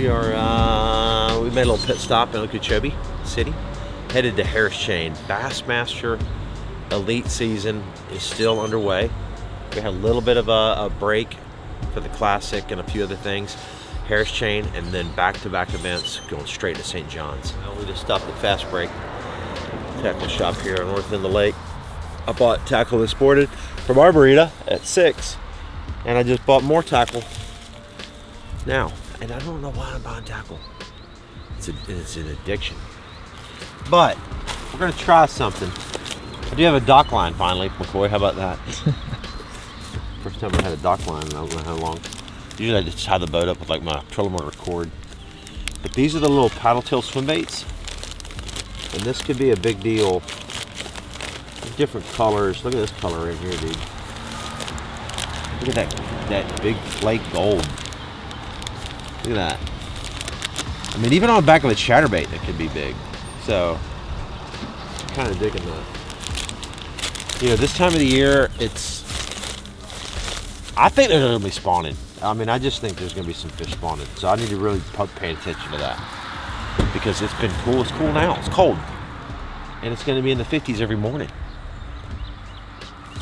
We made a little pit stop in Okeechobee City, headed to Harris Chain. Bassmaster Elite season is still underway. We had a little bit of a break for the Classic and a few other things. Harris Chain, and then back-to-back events going straight to St. John's. Well, we just stopped at Fast Break tackle shop here north in the lake. I bought tackle this morning from Arboreta at 6, and I just bought more tackle now. And I don't know why I'm buying tackle. It's an addiction. But we're gonna try something. I do have a dock line finally, McCoy. How about that? First time I had a dock line in I don't know how long. Usually I just tie the boat up with like my trolling motor cord. But these are the little paddle tail swim baits. And this could be a big deal. Different colors. Look at this color right here, dude. Look at that big flake gold. Look at that. I mean, even on the back of a chatterbait, it could be big. So, I'm kind of digging that. You know, this time of the year, I think they're going to be spawning. I mean, I just think there's going to be some fish spawning. So I need to really pay attention to that. Because it's been cool. It's cool now. It's cold. And it's going to be in the 50s every morning.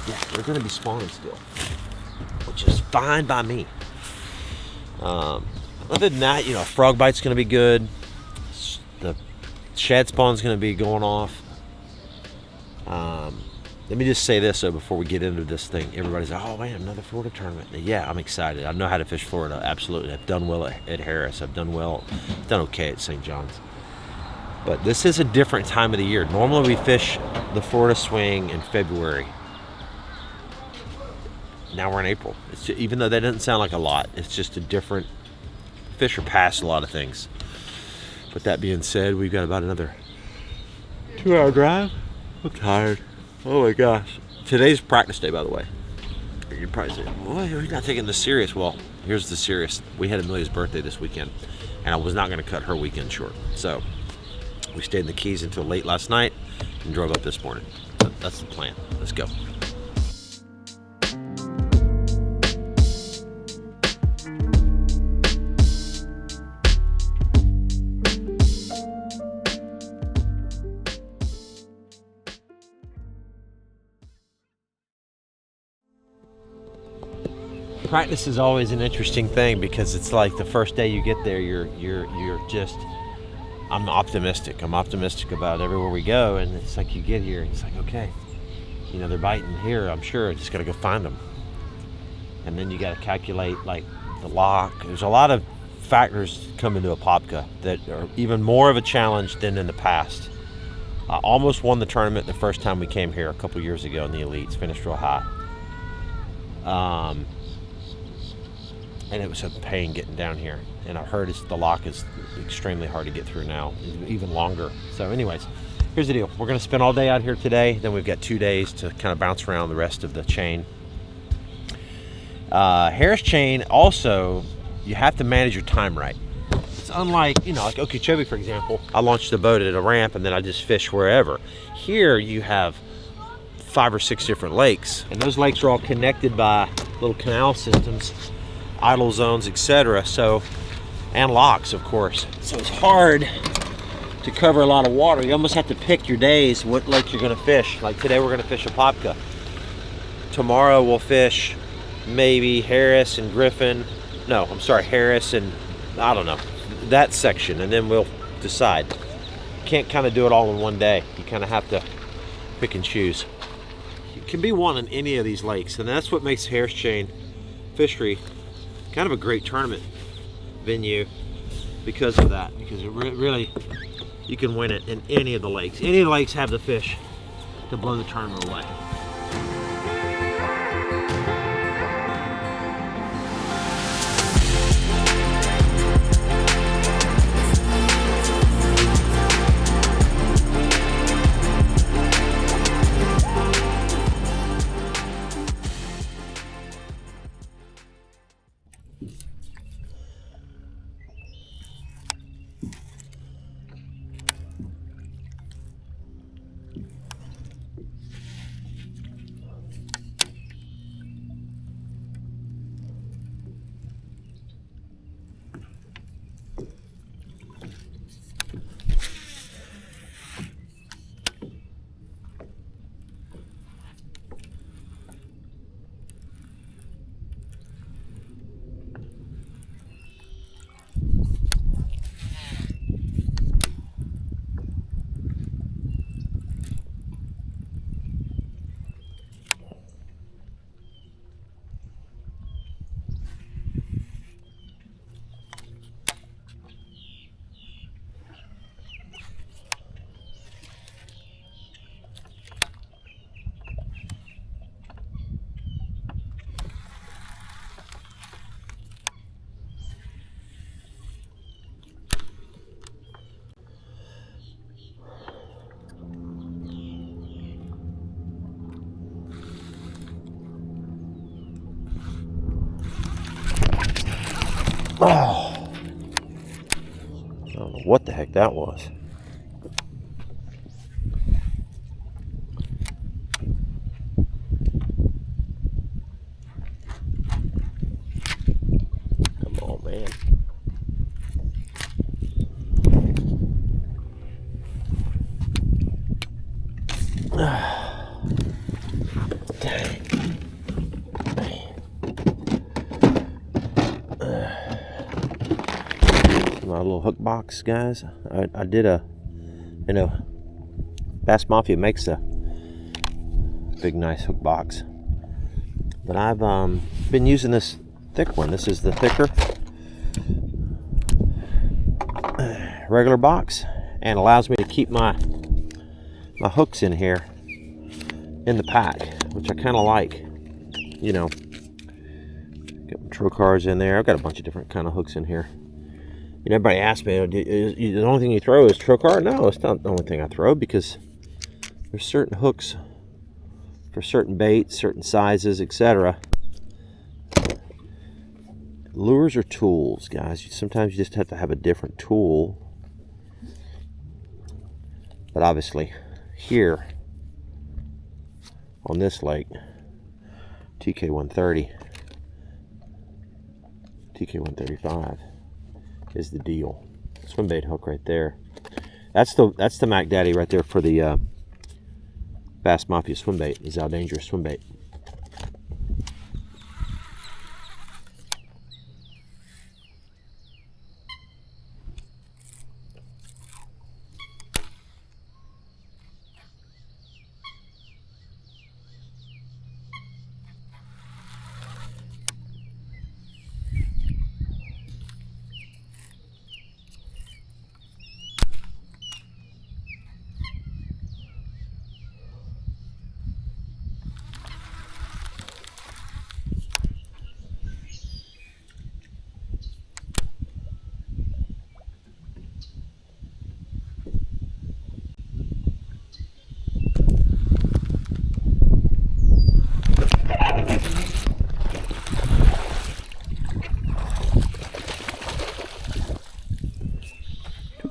Yeah, they're going to be spawning still. Which is fine by me. Other than that, you know, frog bite's going to be good. The shad spawn's going to be going off. Let me just say this though before we get into this thing. Everybody's like, oh man, another Florida tournament. Yeah, I'm excited. I know how to fish Florida, absolutely. I've done well at Harris. I've done okay at St. John's. But this is a different time of the year. Normally we fish the Florida swing in February. Now we're in April. Even though that doesn't sound like a lot, it's just a different, fish are past a lot of things. But that being said, we've got about another 2-hour drive. I'm tired. Oh my gosh. Today's practice day, by the way. You're probably saying, boy, we're not taking this serious. Well, here's the serious. We had Amelia's birthday this weekend, and I was not going to cut her weekend short. So we stayed in the Keys until late last night and drove up this morning. So that's the plan. Let's go. Practice is always an interesting thing because it's like the first day you get there, you're just, I'm optimistic. I'm optimistic about everywhere we go, and it's like you get here, and it's like, okay, you know, they're biting here, I'm sure. I just gotta go find them. And then you gotta calculate like the lock. There's a lot of factors come into a Popka that are even more of a challenge than in the past. I almost won the tournament the first time we came here a couple years ago in the Elites, finished real high. And it was a pain getting down here. And I heard the lock is extremely hard to get through now, even longer. So anyways, here's the deal. We're gonna spend all day out here today. Then we've got 2 days to kind of bounce around the rest of the chain. Harris Chain, also, you have to manage your time right. It's unlike, you know, like Okeechobee, for example. I launched the boat at a ramp and then I just fish wherever. Here you have 5 or 6 different lakes. And those lakes are all connected by little canal systems, idle zones, etc. So, and locks, of course. So it's hard to cover a lot of water. You almost have to pick your days, what lake you're gonna fish. Like today we're gonna fish a Popka. Tomorrow we'll fish maybe Harris and Griffin. No, I'm sorry, Harris and, I don't know, that section, and then we'll decide. You can't kind of do it all in one day. You kind of have to pick and choose. You can be one in any of these lakes, and that's what makes Harris Chain Fishery kind of a great tournament venue because of that. Because it really, you can win it in any of the lakes. Any of the lakes have the fish to blow the tournament away. Oh, I don't know what the heck that was. Come on, man. Dang. My little hook box, guys. I did a, you know, Bass Mafia makes a big nice hook box, but I've been using this thick one. This is the thicker regular box, and allows me to keep my hooks in here in the pack, which I kind of like. You know, got my trocars in there. I've got a bunch of different kind of hooks in here. You know, everybody asks me, the only thing you throw is trocar? No, it's not the only thing I throw, because there's certain hooks for certain baits, certain sizes, etc. Lures are tools, guys. Sometimes you just have to have a different tool. But obviously, here on this lake, TK130, TK135 is the deal. Swim bait hook right there. That's the Mac Daddy right there for the Bass Mafia swim bait. Is our dangerous swim bait.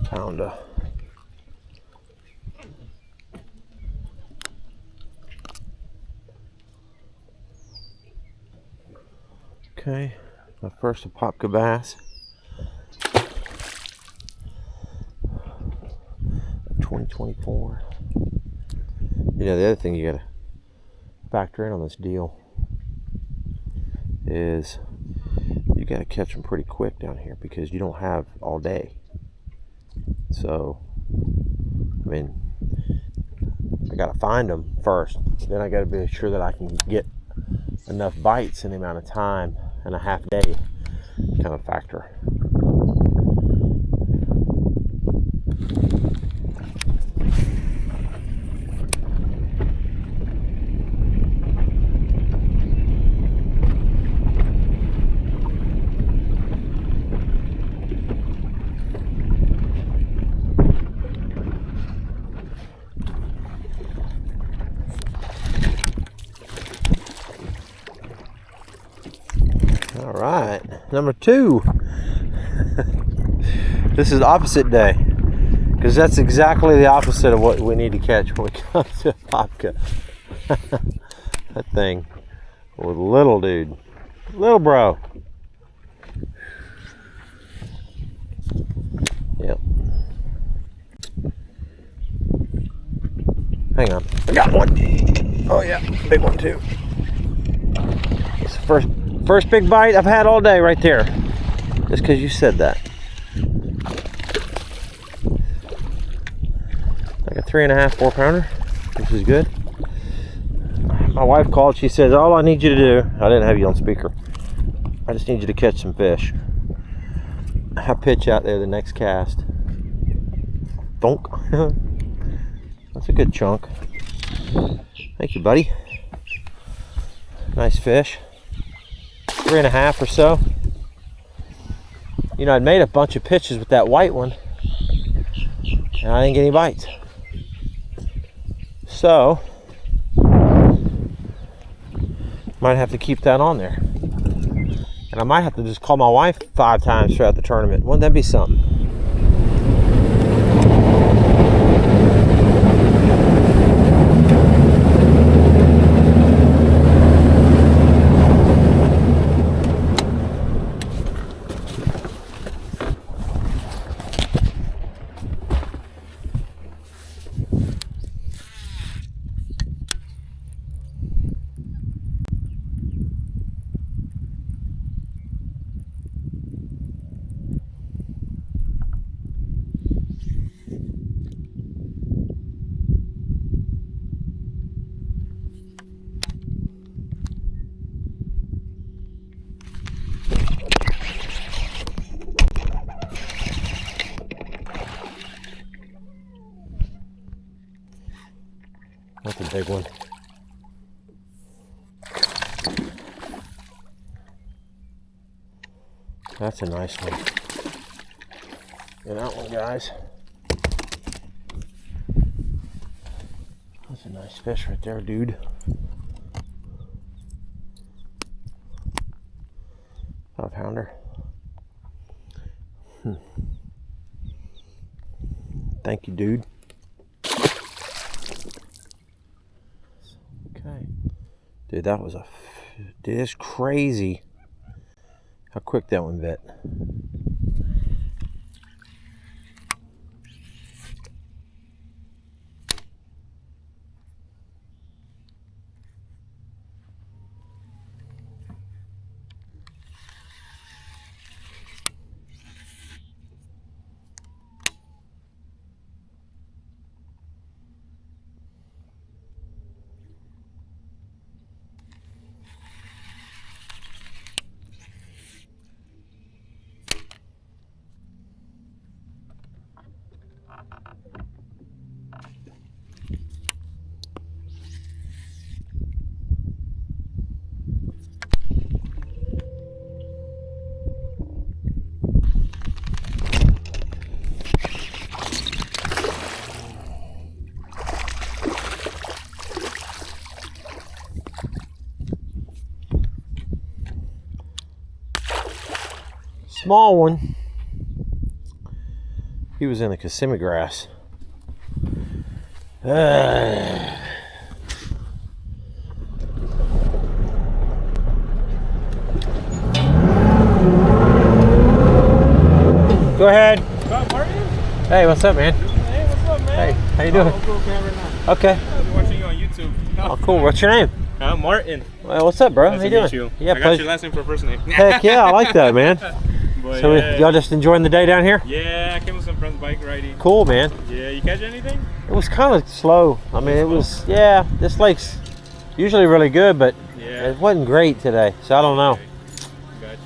Pounder. Okay, my first Apopka bass. 2024. You know, the other thing you gotta factor in on this deal is you gotta catch them pretty quick down here, because you don't have all day. So, I mean, I gotta find them first. Then I gotta be sure that I can get enough bites in the amount of time and a half day kind of factor. All right, number 2. This is opposite day, because that's exactly the opposite of what we need to catch when we come to Apopka. That thing was little dude, little bro. Yep. Hang on, I got one. Oh yeah, big one too. It's the first big bite I've had all day right there. Just because you said that. Like a 3.5, 4 pounder, which is good. My wife called, she says, all I need you to do, I didn't have you on speaker, I just need you to catch some fish. I pitch out there the next cast. Donk. That's a good chunk. Thank you, buddy. Nice fish. 3.5 or so. You know, I'd made a bunch of pitches with that white one, and I didn't get any bites. So, might have to keep that on there. And I might have to just call my wife 5 times throughout the tournament. Wouldn't that be something? That's a big one. That's a nice one. Look at that one, guys. That's a nice fish right there, dude. 5-pounder. Thank you, dude. Okay. Dude, that was dude, it's crazy how quick that one bit. Small one. He was in the Kissimmee grass. Go ahead. Hey, what's up, man? Hey, what's up, man? Hey, how you doing? Okay. I'm watching you on YouTube. Oh, cool. What's your name? I'm Martin. Well, what's up, bro? Nice how you to doing? meet you. Yeah, I got pleasure. your last name for first name. Heck yeah, I like that, man. But So yeah. y'all just enjoying the day down here? Yeah, I came with some friends bike riding. Cool, man. Yeah, you catch anything? It was kind of slow. I mean, it was, yeah, this lake's usually really good, but Yeah. it wasn't great today, so I don't know. Okay. Gotcha.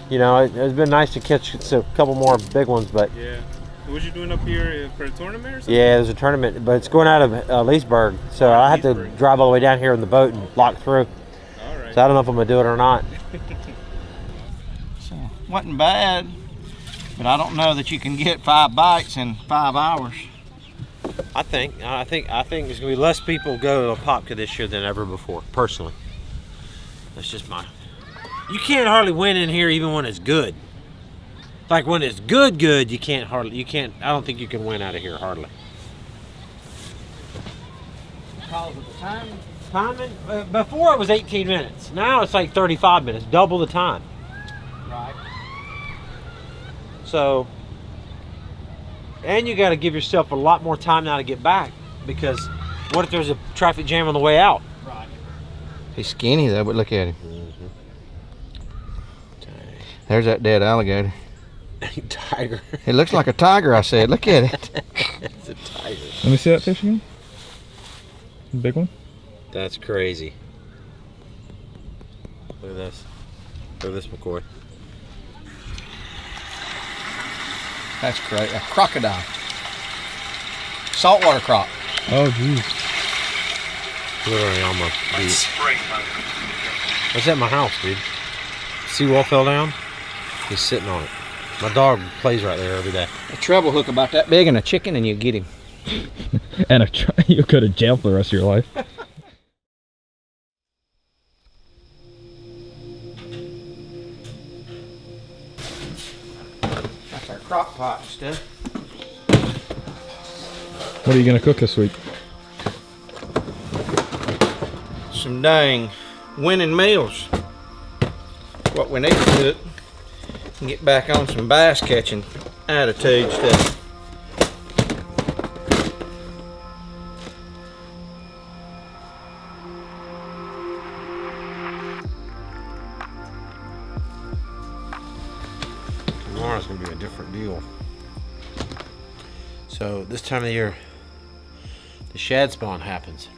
You know, it's been nice to catch a couple more big ones, but Yeah. What you doing up here for a tournament or something? yeah, there's a tournament, but it's going out of Leesburg, so I had to Leesburg. drive all the way down here in the boat and lock through. All right. So I don't know if I'm gonna do it or not. So, wasn't bad, but I don't know that you can get 5 bites in 5 hours. I think there's gonna be less people go to Apopka this year than ever before. Personally, that's just my. You can't hardly win in here even when it's good. Like when it's good, you can't hardly. You can't. I don't think you can win out of here hardly. Because of the time? Timing before it was 18 minutes. Now it's like 35 minutes, double the time. Right. So, and you got to give yourself a lot more time now to get back, because what if there's a traffic jam on the way out? Right. He's skinny though, but look at him. There's that dead alligator. Tiger. It looks like a tiger, I said. Look at it. It's a tiger. Let me see that fish again. Big one. That's crazy. Look at this. Look at this, McCoy. That's crazy. A crocodile. Saltwater croc. Oh, geez. Literally on my beat. That's at my house, dude. Seawall fell down. He's sitting on it. My dog plays right there every day. A treble hook about that big and a chicken and you get him. And you'll go to jail for the rest of your life. crock pot and stuff. What are you gonna cook this week? Some dang winning meals. What we need to cook and get back on some bass catching attitude stuff. Tomorrow's gonna be a different deal. So this time of the year, the shad spawn happens.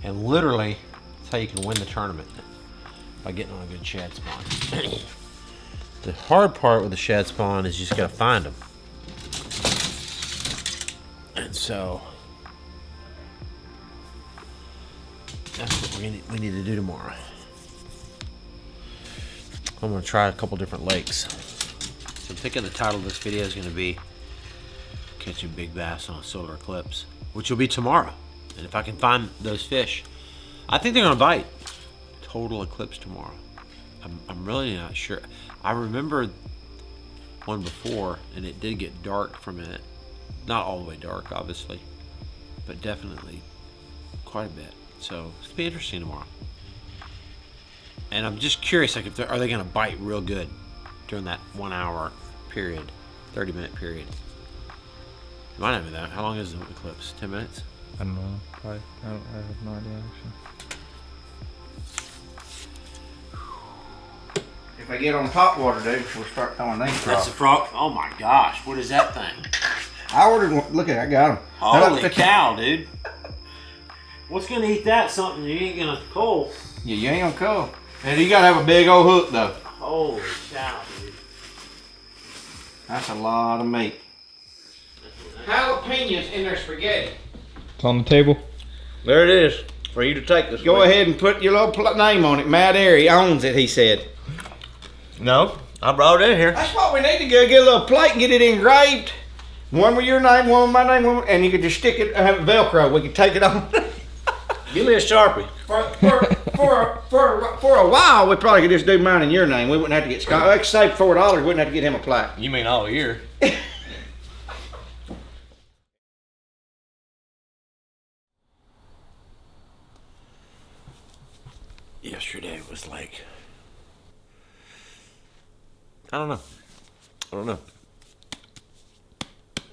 And literally, that's how you can win the tournament, by getting on a good shad spawn. The hard part with the shad spawn is you just gotta find them. And so, that's what we need to do tomorrow. I'm gonna try a couple different lakes. So I'm thinking the title of this video is gonna be Catching Big Bass on a Solar Eclipse, which will be tomorrow. And if I can find those fish, I think they're gonna bite. Total eclipse tomorrow. I'm really not sure. I remember one before, and it did get dark for a minute. Not all the way dark, obviously, but definitely quite a bit. So it's gonna be interesting tomorrow. And I'm just curious, like, are they gonna bite real good during that 1 hour period, 30-minute period? Might not be that. How long is the eclipse? 10 minutes? I don't know. I have no idea actually. If I get on top water, dude, we'll start throwing these That's frogs. a frog. Oh my gosh, what is that thing? I ordered one. Look at it, I got them. Holy cow, dude. What's gonna eat that? Something you ain't gonna pull. Yeah, you ain't gonna call. And you gotta have a big old hook, though. Holy cow, dude. That's a lot of meat. Jalapenos in their spaghetti. It's on the table. There it is, for you to take this. Go ahead and put your little name on it. Matt Airy owns it, he said. No, I brought it in here. That's what we need to go get a little plate and get it engraved. One with your name, one with my name, one with, and you could just stick it and have it Velcro. We could take it on. Give me a Sharpie. For a while, we probably could just do mine in your name. We wouldn't have to get Scott. Like save $4, we wouldn't have to get him a plaque. You mean all year? Yesterday was like, I don't know.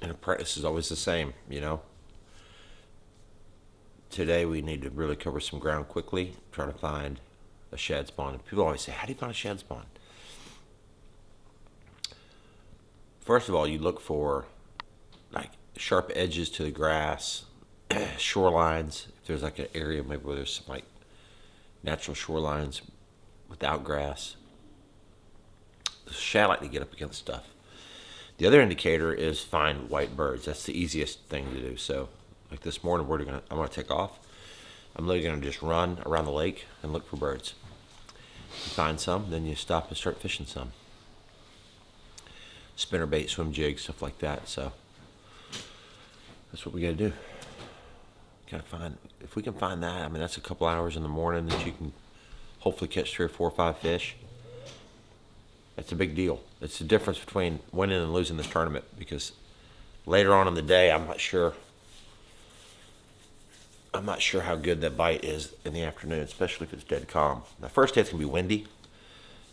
And a practice is always the same, you know. Today we need to really cover some ground quickly, try to find a shad spawn. People always say, how do you find a shad spawn? First of all, you look for like sharp edges to the grass, shorelines. If there's like an area maybe where there's some like natural shorelines without grass, the shad like to get up against stuff. The other indicator is find white birds. That's the easiest thing to do. So like this morning, I'm gonna take off. I'm literally gonna just run around the lake and look for birds. You find some, then you stop and start fishing some. Spinnerbait, swim jigs, stuff like that. So that's what we gotta do. Gotta find, if we can find that, I mean, that's a couple hours in the morning that you can hopefully catch 3 or 4 or 5 fish. That's a big deal. It's the difference between winning and losing this tournament, because later on in the day, I'm not sure how good that bite is in the afternoon, especially if it's dead calm. The first day it's gonna be windy.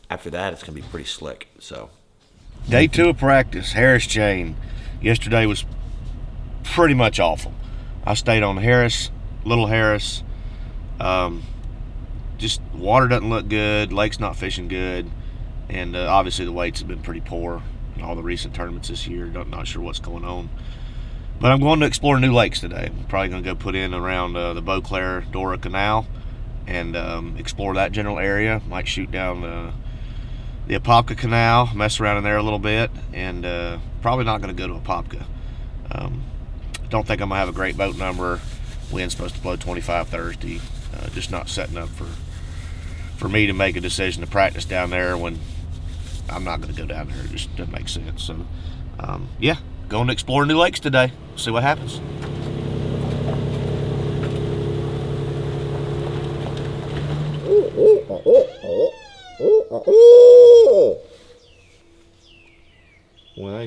After that, it's gonna be pretty slick. So, day 2 of practice, Harris chain. Yesterday was pretty much awful. I stayed on Harris, Little Harris. Just water doesn't look good, lake's not fishing good, and obviously the weights have been pretty poor in all the recent tournaments this year. Not sure what's going on. But I'm going to explore new lakes today. I'm probably going to go put in around the Beauclair Dora Canal and explore that general area. Might shoot down the Apopka Canal, mess around in there a little bit, and probably not going to go to Apopka. Don't think I'm going to have a great boat number. Wind's supposed to blow 25 Thursday. Just not setting up for me to make a decision to practice down there when I'm not going to go down there. It just doesn't make sense. So, yeah, going to explore new lakes today. See what happens.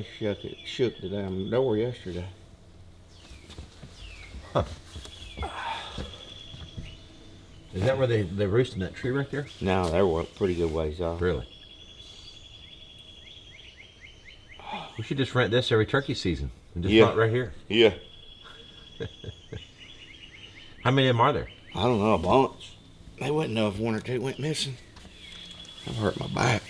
They shook the damn door yesterday. Is that where they roost in that tree right there? No, they were a pretty good ways off. Really? We should just rent this every turkey season and just hunt right here. Yeah. How many of them are there? I don't know, a bunch. They wouldn't know if one or two went missing. I've hurt my back.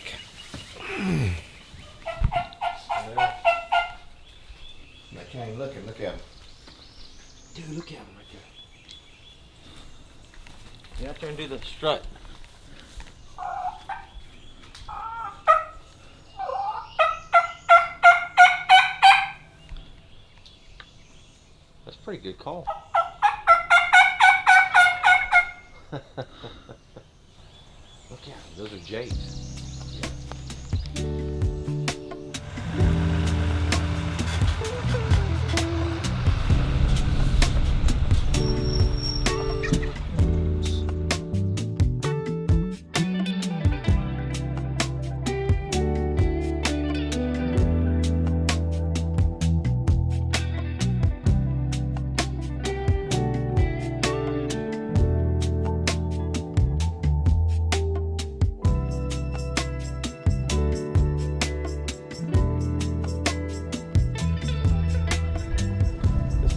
I can't look at him. Dude, look at him right there. Get out there and do the strut. That's a pretty good call. Look at them, those are jays.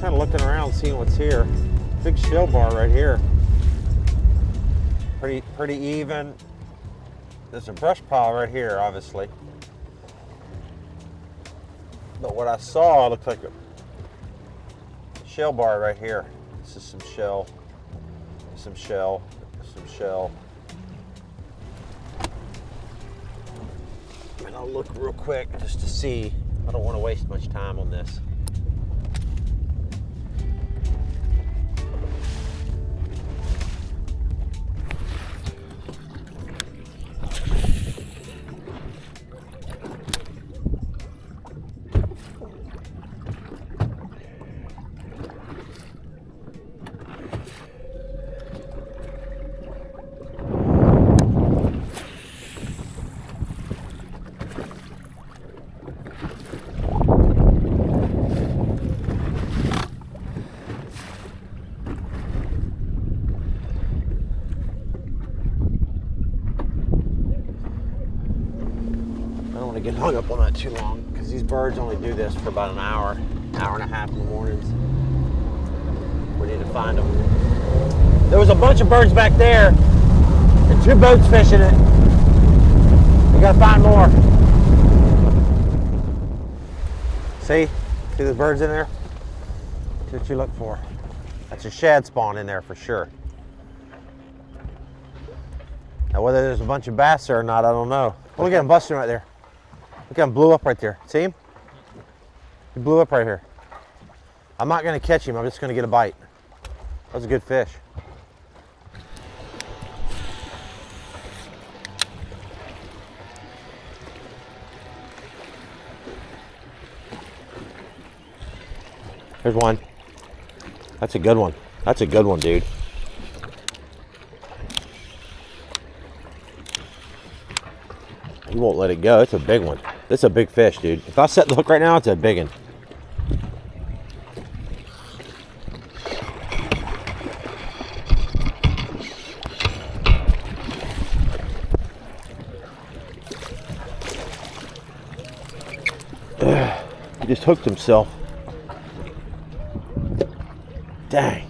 Kind of looking around, seeing what's here. Big shell bar right here. Pretty even. There's a brush pile right here, obviously. But what I saw looked like a shell bar right here. This is some shell, some shell, some shell. And I'll look real quick just to see. I don't want to waste much time on this. Get hung up on that too long because these birds only do this for about an hour and a half in the mornings. We need to find them. There was a bunch of birds back there and 2 boats fishing it. We gotta find more. See the birds in there? See what you look for. That's a shad spawn in there for sure. Now whether there's a bunch of bass there or not, I don't know. Oh, look at him busting right there. Look at him, blew up right there. See him? He blew up right here. I'm not gonna catch him, I'm just gonna get a bite. That was a good fish. There's one. That's a good one. That's a good one, dude. He won't let it go. It's a big one. This is a big fish, dude. If I set the hook right now, it's a big one. He just hooked himself. Dang.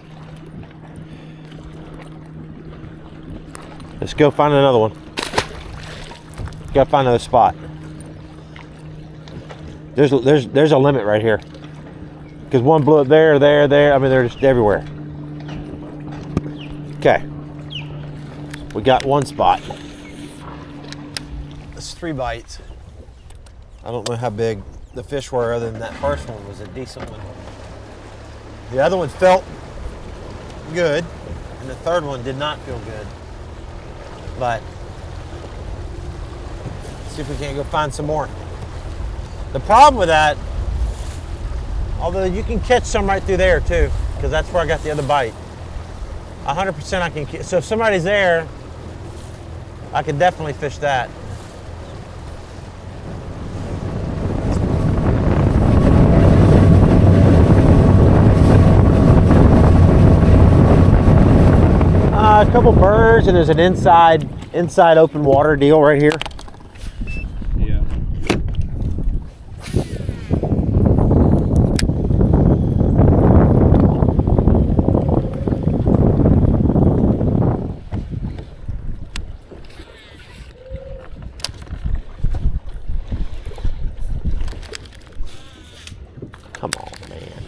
Let's go find another one. Gotta find another spot. There's a limit right here. Because one blew up there. I mean, they're just everywhere. Okay. We got one spot. That's 3 bites. I don't know how big the fish were other than that first one was a decent one. The other one felt good, and the third one did not feel good. But see if we can't go find some more. The problem with that, although you can catch some right through there too, because that's where I got the other bite. 100% I can catch. So if somebody's there, I could definitely fish that. got a couple birds, and there's an inside open water deal right here. Yeah. Come on, man.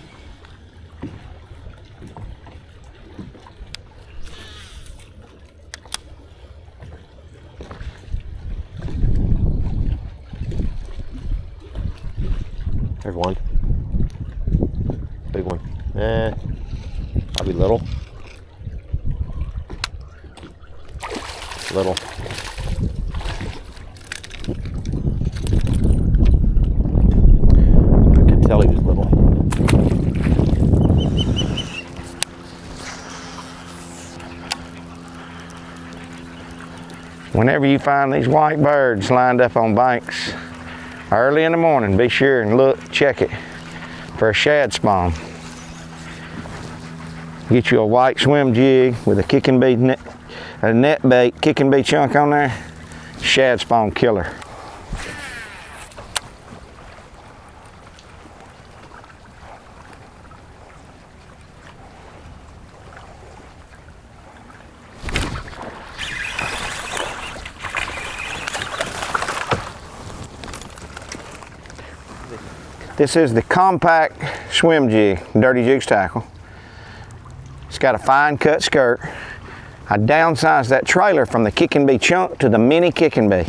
There's one. Big one. Probably little. Little. I could tell he was little. Whenever you find these white birds lined up on banks early in the morning, be sure and look, check it for a shad spawn. Get you a white swim jig with a kicking bee net, a net bait, kicking bee chunk on there, shad spawn killer. This is the compact swim jig, Dirty Jigs tackle. It's got a fine cut skirt. I downsized that trailer from the kicking bee chunk to the mini kicking bee.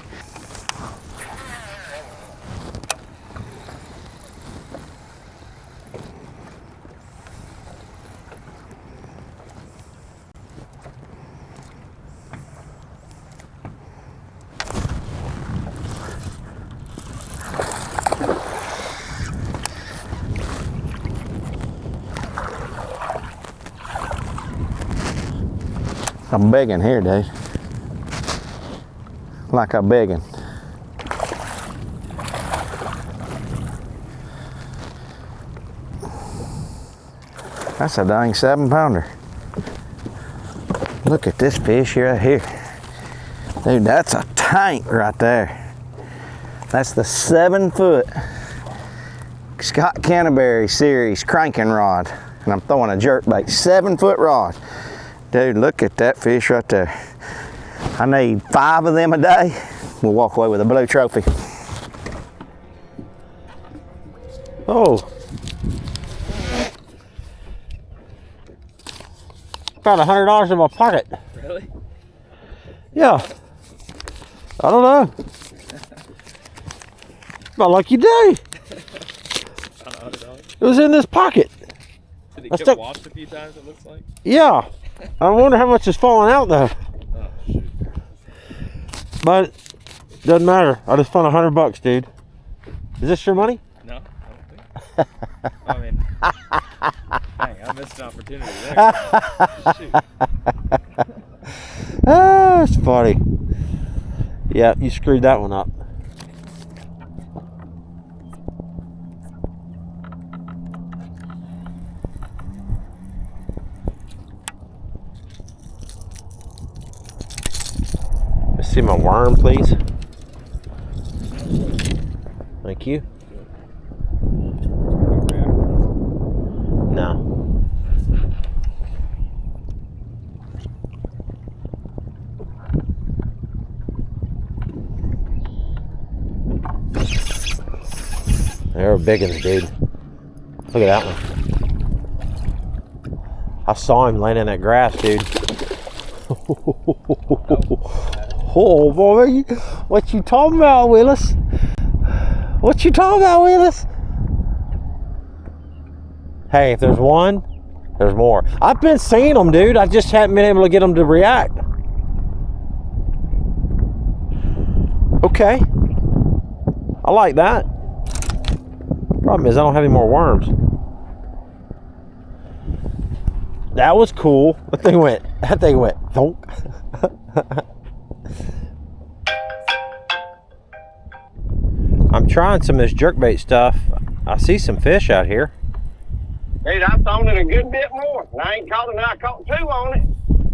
I'm begging here, dude. Like I'm begging. That's a dang 7-pounder. Look at this fish right here. Dude, that's a tank right there. That's the 7-foot Scott Canterbury series cranking rod. And I'm throwing a jerkbait, 7-foot rod. Dude, look at that fish right there. I need 5 of them a day. We'll walk away with a blue trophy. Oh. Found $100 in my pocket. Really? Yeah. I don't know. My lucky day. It was in this pocket. Did it get washed a few times, it looks like? Yeah. I wonder how much is falling out though. Oh, shoot. But doesn't matter. I just found $100, dude. Is this your money? No, I don't think. I mean, dang, I missed an opportunity there. Shoot. Ah, it's funny. Yeah, you screwed that one up. Let's see my worm, please. Thank you. No. They're big ones, dude. Look at that one. I saw him laying in that grass, dude. Oh boy, what you talking about, Willis? What you talking about, Willis? Hey, if there's one, there's more. I've been seeing them, dude. I just haven't been able to get them to react. Okay. I like that. Problem is, I don't have any more worms. That was cool. That thing went thunk. I'm trying some of this jerkbait stuff. I see some fish out here. Dude, I've thrown it a good bit more. And I ain't caught it, I caught 2 on it.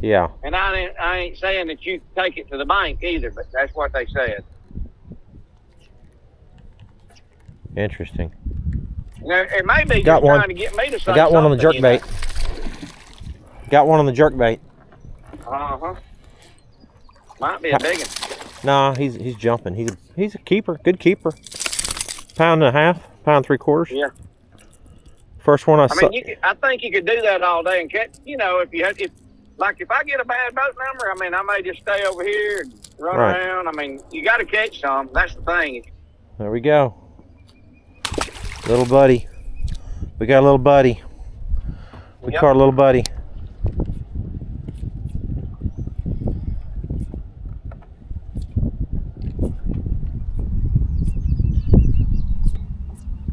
Yeah. And I ain't saying that you take it to the bank either, but that's what they said. Interesting. Now, it may be Got just one. trying to get me to say I got one on the jerk something, you bait. Got one on the jerk bait. know. Uh-huh. Might be a big one. Nah, he's jumping. He's a keeper. Good keeper. Pound and a half. Pound 3/4. Yeah. First one I saw. mean, I think you could do that all day and catch. You know, if I get a bad boat number, I mean, I may just stay over here and run Right. around. I mean, you got to catch some. That's the thing. There we go. Little buddy. We got a little buddy. We Yep. caught a little buddy.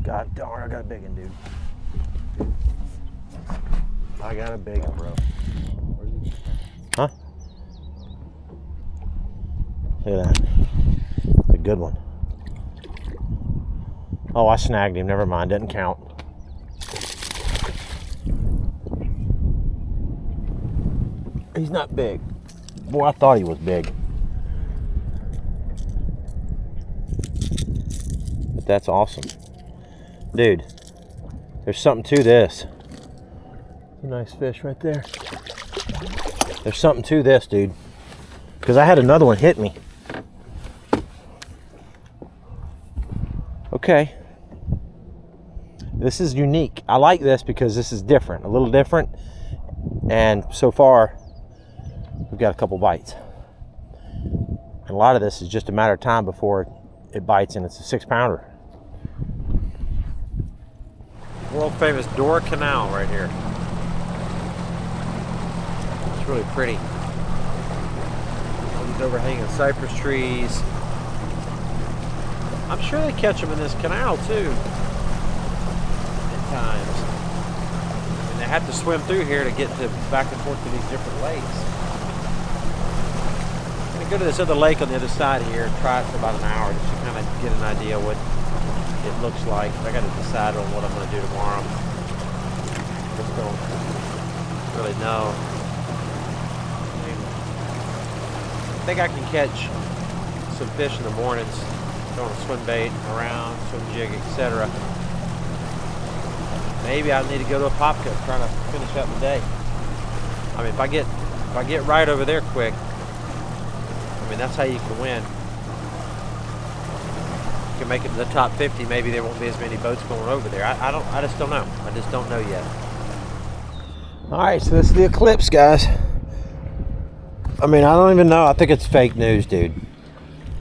God darn, I got a big one, dude. I got a big one, bro. Huh? Look at that. It's a good one. Oh, I snagged him. Never mind. Doesn't count. He's not big. Boy, I thought he was big. But that's awesome. Dude, there's something to this. A nice fish right there. There's something to this, dude. Because I had another one hit me. Okay. This is unique. I like this because this is different, a little different. And so far, we've got a couple bites. And a lot of this is just a matter of time before it bites, and it's a 6-pounder. World famous Dora Canal right here. It's really pretty. All these overhanging cypress trees. I'm sure they catch them in this canal too. At times. I mean, they have to swim through here to get back and forth to these different lakes. I'm gonna go to this other lake on the other side here and try it for about an hour just to kind of get an idea what it looks like. I got to decide on what I'm going to do tomorrow. Just don't really know. I think I can catch some fish in the mornings, throwing a swim bait around, swim jig, etc. Maybe I need to go to a pop cut trying to finish up the day. I mean, if I get right over there quick, I mean, that's how you can win. Can make it to the top 50, maybe there won't be as many boats going over there. I just don't know. I just don't know yet. All right, so this is the eclipse, guys. I mean, I don't even know. I think it's fake news, dude.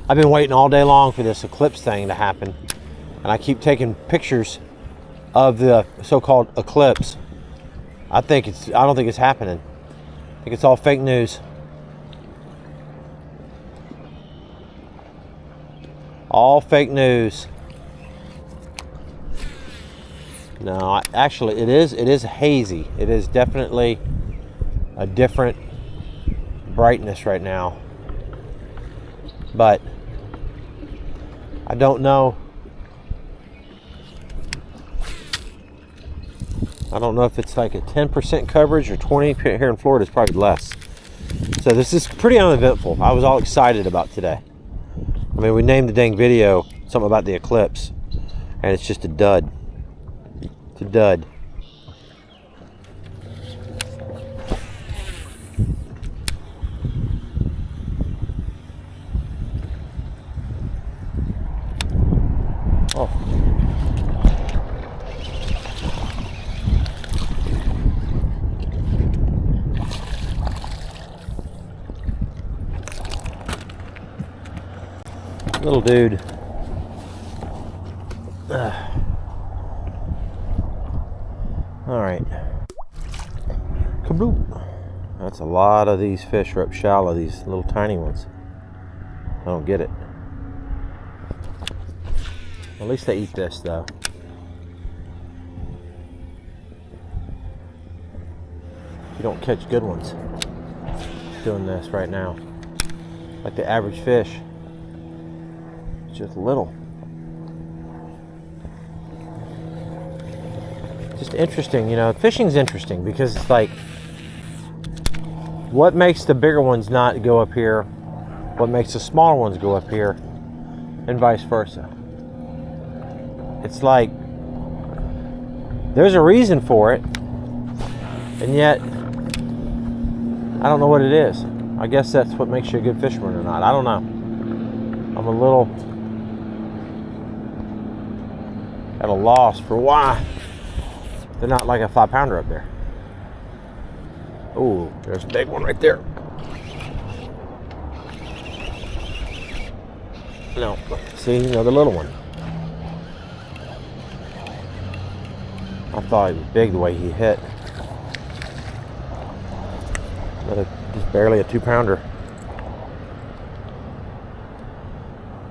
I've been waiting all day long for this eclipse thing to happen, and I keep taking pictures of the so-called eclipse. I don't think it's happening. I think it's all fake news. All fake news. No, actually, it is hazy. It is definitely a different brightness right now. But I don't know. I don't know if it's like a 10% coverage or 20. Here in Florida, it's probably less. So this is pretty uneventful. I was all excited about today. I mean, we named the dang video something about the eclipse, and it's just a dud. It's a dud. Oh. Little dude. All right. Kabloop. That's a lot of these fish are up shallow, these little tiny ones. I don't get it. At least they eat this though. You don't catch good ones doing this right now. Like the average fish. It's just little. Just interesting, you know, fishing's interesting because it's like what makes the bigger ones not go up here? What makes the smaller ones go up here? And vice versa. It's like there's a reason for it, and yet I don't know what it is. I guess that's what makes you a good fisherman or not. I don't know. I'm a little at a loss for why they're not like a 5-pounder up there. Oh, there's a big one right there. No, see, another little one. I thought he was big the way he hit. Another, just barely a 2-pounder.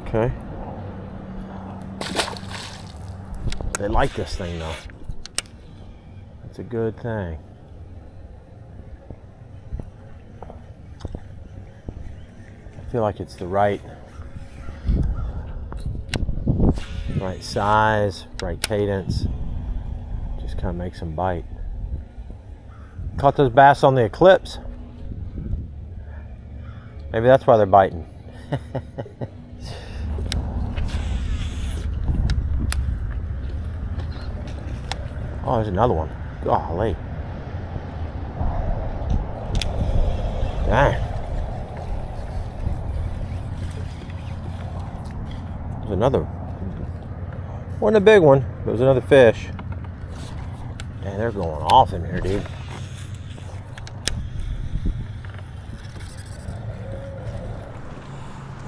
Okay. They like this thing though. That's a good thing. I feel like it's the right size, right cadence. Just kind of makes them bite. Caught those bass on the Eclipse. Maybe that's why they're biting. Oh, there's another one. Golly. Dang. There's another. Wasn't a big one, but it was another fish. Man, they're going off in here, dude.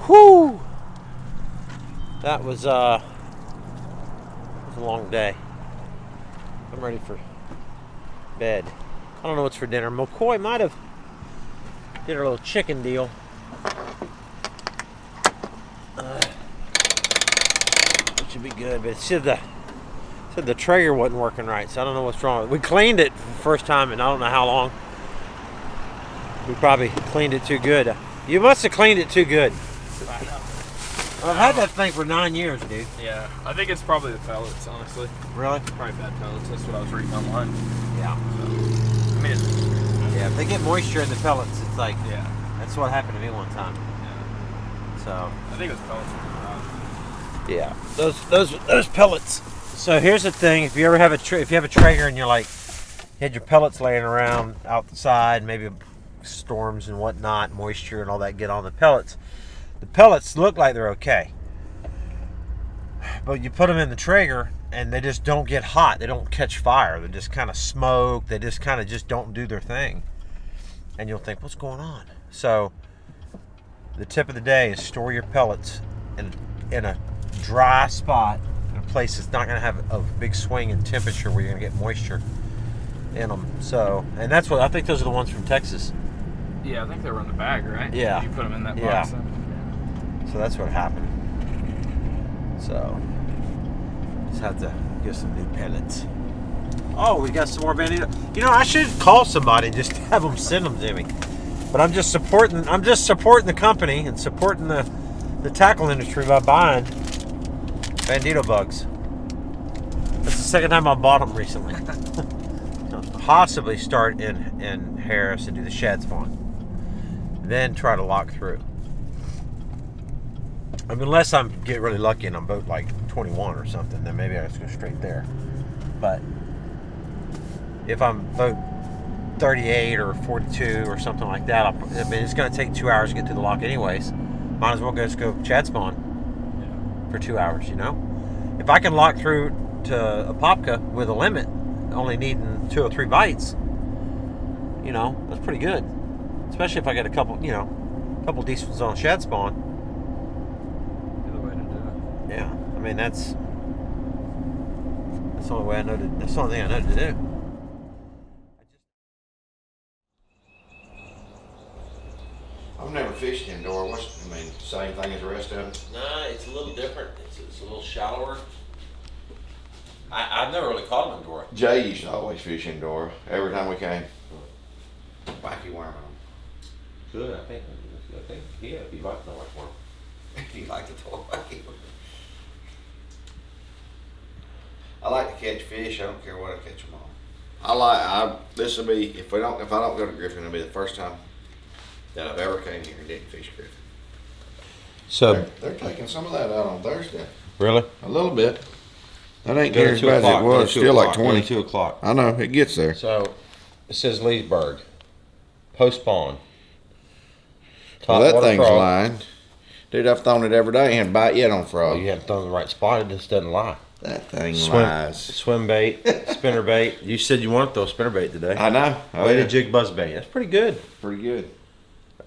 Whew! That was a long day. I'm ready for bed. I don't know what's for dinner. McCoy might have did a little chicken deal. It should be good, but it said the trigger wasn't working right, so I don't know what's wrong. We cleaned it for the first time in I don't know how long. We probably cleaned it too good. You must have cleaned it too good. I've had that thing for 9 years, dude. Yeah, I think it's probably the pellets, honestly. Really? Probably bad pellets. That's what I was reading online. Yeah. So, I mean, Yeah, if they get moisture in the pellets, it's like, yeah. that's what happened to me one time. Yeah. So, I think it was pellets. yeah, those pellets. So here's the thing: if you ever have if you have a Traeger and you're like, you had your pellets laying around outside, maybe storms and whatnot, moisture and all that get on the pellets. The pellets look like they're okay, but you put them in the Traeger and they just don't get hot. They don't catch fire. They just kind of smoke. They just kind of just don't do their thing. And you'll think, what's going on? So the tip of the day is store your pellets in a dry spot, in a place that's not going to have a big swing in temperature where you're going to get moisture in them. So, and that's what I think those are the ones from Texas. Yeah, I think they were in the bag, right? Yeah. You put them in that Yeah. box. So that's what happened. So just have to get some new pellets. Oh, we got some more bandito. You know, I should call somebody and just have them send them to me. But I'm just supporting the company and supporting the tackle industry by buying bandito bugs. That's the second time I bought them recently. Possibly start in Harris and do the shad spawn, then try to lock through. I mean, unless I get really lucky and I'm boat like 21 or something, then maybe I just go straight there. But if I'm boat 38 or 42 or something like that, I mean, it's going to take 2 hours to get to the lock anyways. Might as well just go shad spawn for 2 hours, you know? If I can lock through to Apopka with a limit, only needing 2 or 3 bites, you know, that's pretty good. Especially if I get a couple decent ones on shad spawn. The way to do it. Yeah, I mean that's the only way I know to. That's the only thing I know to do. I've never fished indoor. Same thing as the rest of them? No, it's a little different. It's a little shallower. I've never really caught them indoor. Jay used to always fish indoor every time we came. Wacky worm on them. Good, I think yeah, if you like the wacky worm. If you like to throw a wacky worm. I like to catch fish. I don't care what I catch them on. This will be if I don't go to Griffin, it'll be the first time that I've ever came here and didn't fish griffin. So They're taking some of that out on Thursday. really, A little bit. That ain't Go to near as 2 bad as o'clock, it go to was. 2 Still like o'clock, go to 20. 2 o'clock. I know, it gets there. So it says Leesburg. Postpone. Well, Top that water thing's frog. lying. Dude, I've thrown it every day and bite yet on Well, frog. you haven't thrown it in the right spot. It just doesn't lie. That thing Swim, lies. swim bait, spinner bait. You said you want to throw spinner bait today. I know. Oh, Weighted yeah. jig buzz bait. That's pretty good. Pretty good.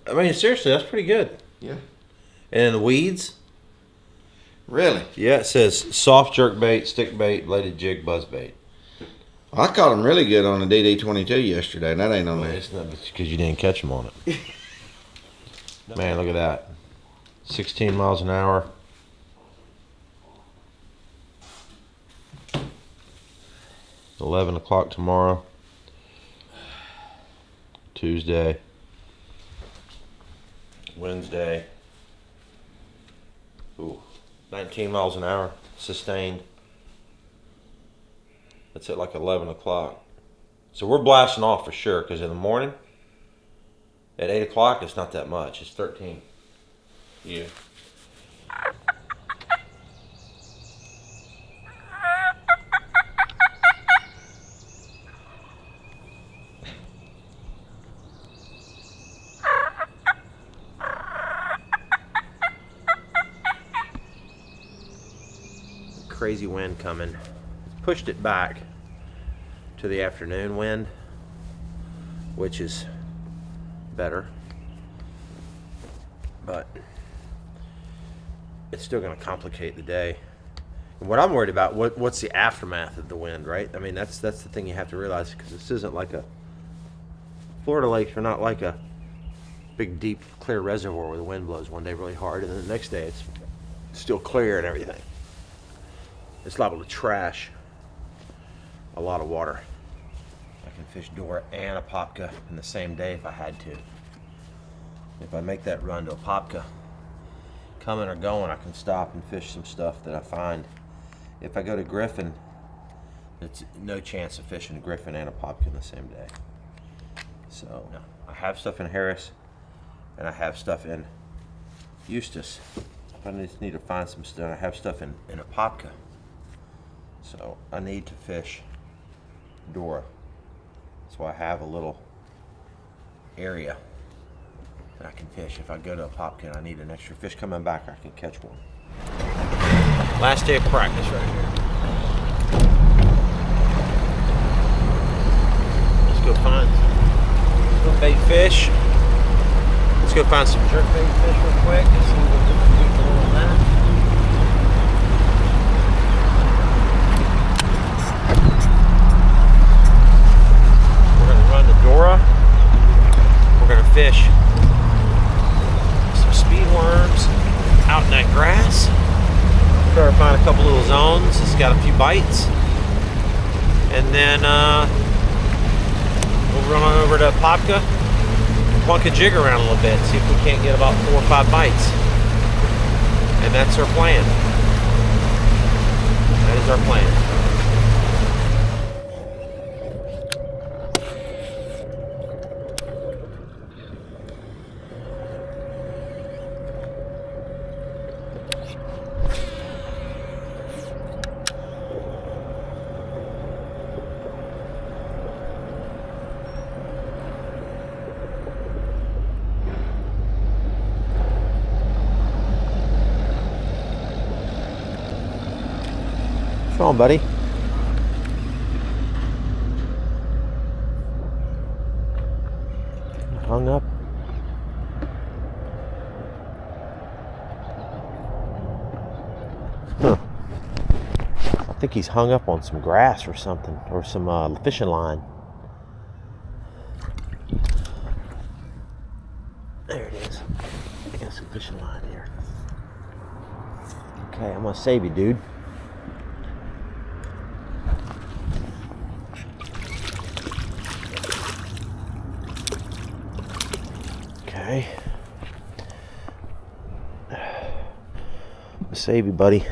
I mean, seriously, that's pretty good. Yeah. And in the weeds, Really? yeah, it says soft jerk bait, stick bait, bladed jig, buzz bait. I caught him really good on the DD22 yesterday, and that ain't on Well, there. it's not because you didn't catch them on it. Man, look at that. 16 miles an hour. $11 o'clock tomorrow. Tuesday. Wednesday. Ooh, 19 miles an hour, sustained. That's at like 11 o'clock. So we're blasting off for sure, because in the morning, at 8 o'clock, it's not that much. It's 13. Yeah. Crazy wind coming. Pushed it back to the afternoon wind, which is better, but it's still going to complicate the day. And what I'm worried about, what's the aftermath of the wind, right? I mean, that's the thing you have to realize, because this isn't like a Florida lakes are not like a big deep clear reservoir where the wind blows one day really hard and then the next day it's still clear and everything. It's liable to trash a lot of water. I can fish Dora and a Popka in the same day if I had to. If I make that run to a Popka, coming or going, I can stop and fish some stuff that I find. If I go to Griffin, it's no chance of fishing a Griffin and a Popka in the same day. So I have stuff in Harris and I have stuff in Eustis. I just need to find some stuff. I have stuff in a Popka. So I need to fish Dora. So I have a little area that I can fish. If I go to a Popka and I need an extra fish coming back, I can catch one. Last day of practice right here. Let's go find some bait fish. Let's go find some jerk bait fish real quick and see what we can do on that. Dora. We're gonna fish some speed worms out in that grass. Try to find a couple little zones. It's got a few bites, and then we'll run on over to Popka, plunk a jig around a little bit, see if we can't get about 4 or 5 bites. And that's our plan. That is our plan. Come on, buddy. Hung up. Huh. I think he's hung up on some grass or something, or some fishing line. There it is. I got some fishing line here. Okay, I'm gonna save you, dude. Okay. Save you, buddy.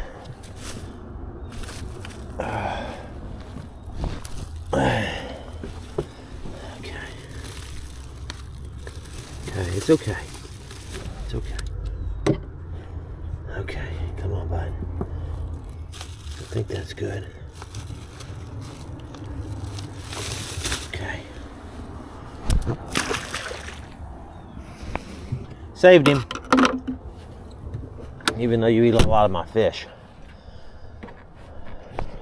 Okay, It's okay. It's okay. Okay, come on, bud. I think that's good. Okay. Saved him. Even though you eat a lot of my fish.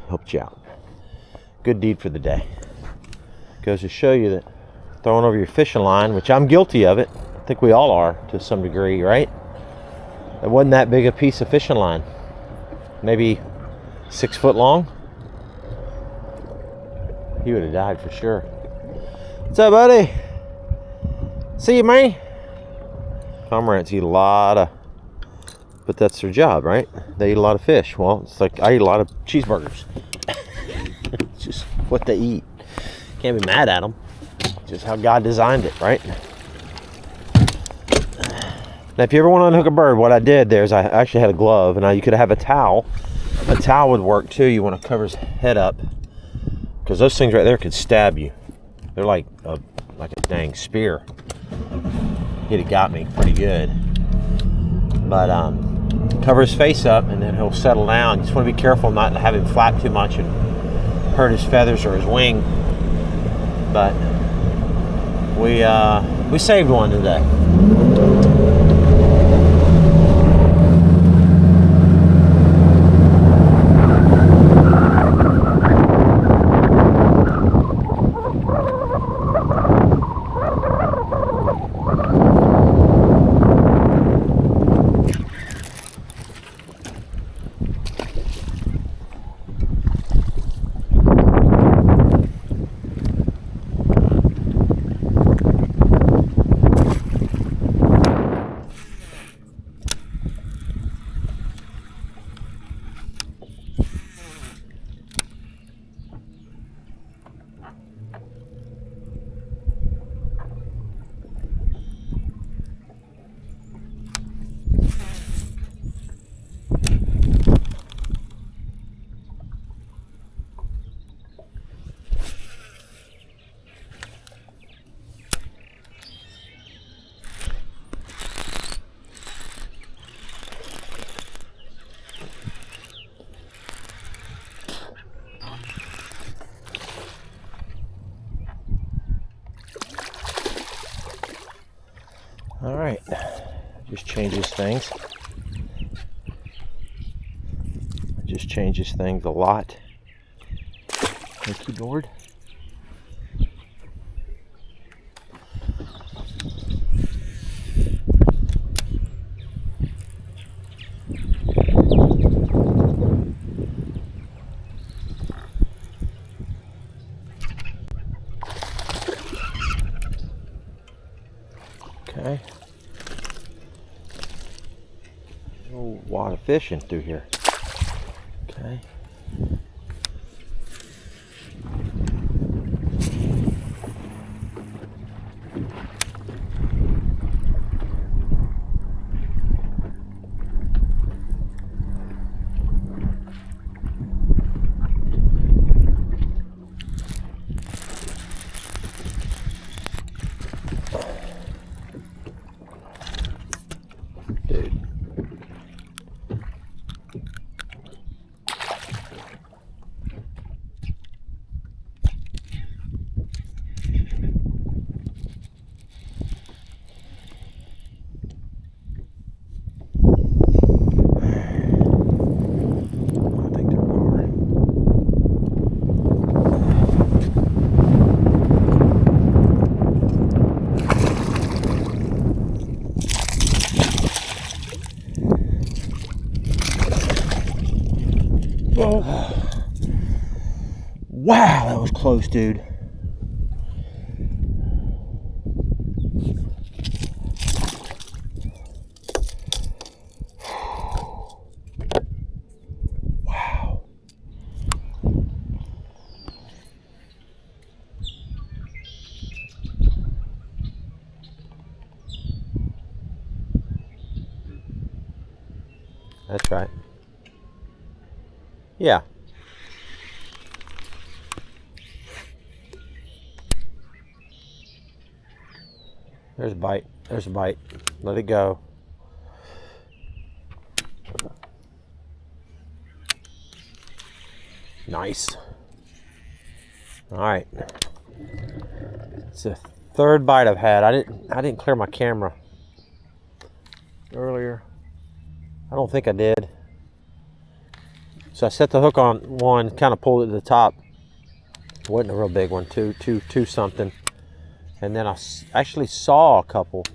Helped you out. Good deed for the day. Goes to show you that throwing over your fishing line, which I'm guilty of it. I think we all are to some degree, right? It wasn't that big a piece of fishing line. Maybe 6 foot long. He would have died for sure. What's up, buddy? See you, man. Cormorants eat a lot of, but that's their job, right? They eat a lot of fish. Well, it's like I eat a lot of cheeseburgers. It's just what they eat. Can't be mad at them. Just how God designed it, right? Now, if you ever want to unhook a bird, what I did there is I actually had a glove, and you could have a towel. A towel would work too. You want to cover his head up, because those things right there could stab you. They're like a dang spear. He'd have got me pretty good. But cover his face up, and then he'll settle down. You just want to be careful not to have him flap too much and hurt his feathers or his wing. But we saved one today. All right, just changes things. Just changes things a lot. My keyboard. Okay. A lot of fishing through here. Okay. Dude. I think they're power. Wow, that was close, dude. Wow. That's right. Yeah. There's a bite. There's a bite. Let it go. Nice. All right. It's the third bite I've had. I didn't clear my camera earlier. I don't think I did. So I set the hook on one, kind of pulled it to the top. It wasn't a real big one, two something. And then I actually saw a couple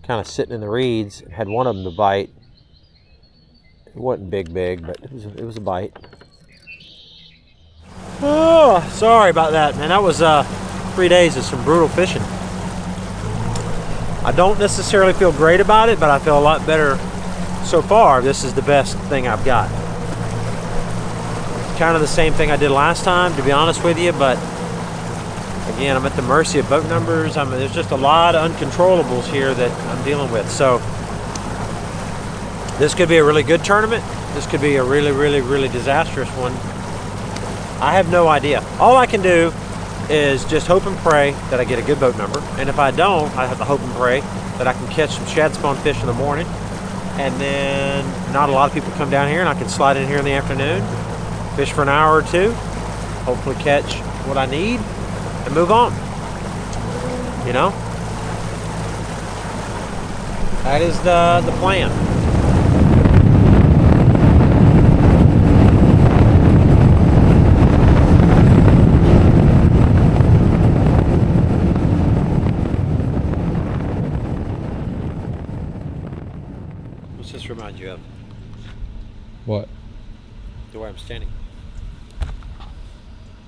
kind of sitting in the reeds. Had one of them to bite. It wasn't big, but it was a bite. Oh, sorry about that, man. That was 3 days of some brutal fishing. I don't necessarily feel great about it, but I feel a lot better so far. This is the best thing I've got. Kind of the same thing I did last time, to be honest with you, but again, I'm at the mercy of boat numbers. There's just a lot of uncontrollables here that I'm dealing with. So this could be a really good tournament. This could be a really, really, really disastrous one. I have no idea. All I can do is just hope and pray that I get a good boat number. And if I don't, I have to hope and pray that I can catch some shad spawn fish in the morning. And then not a lot of people come down here, and I can slide in here in the afternoon, fish for an hour or two, hopefully catch what I need, and move on. You know? That is the plan. What's this remind you of? What? The way I'm standing.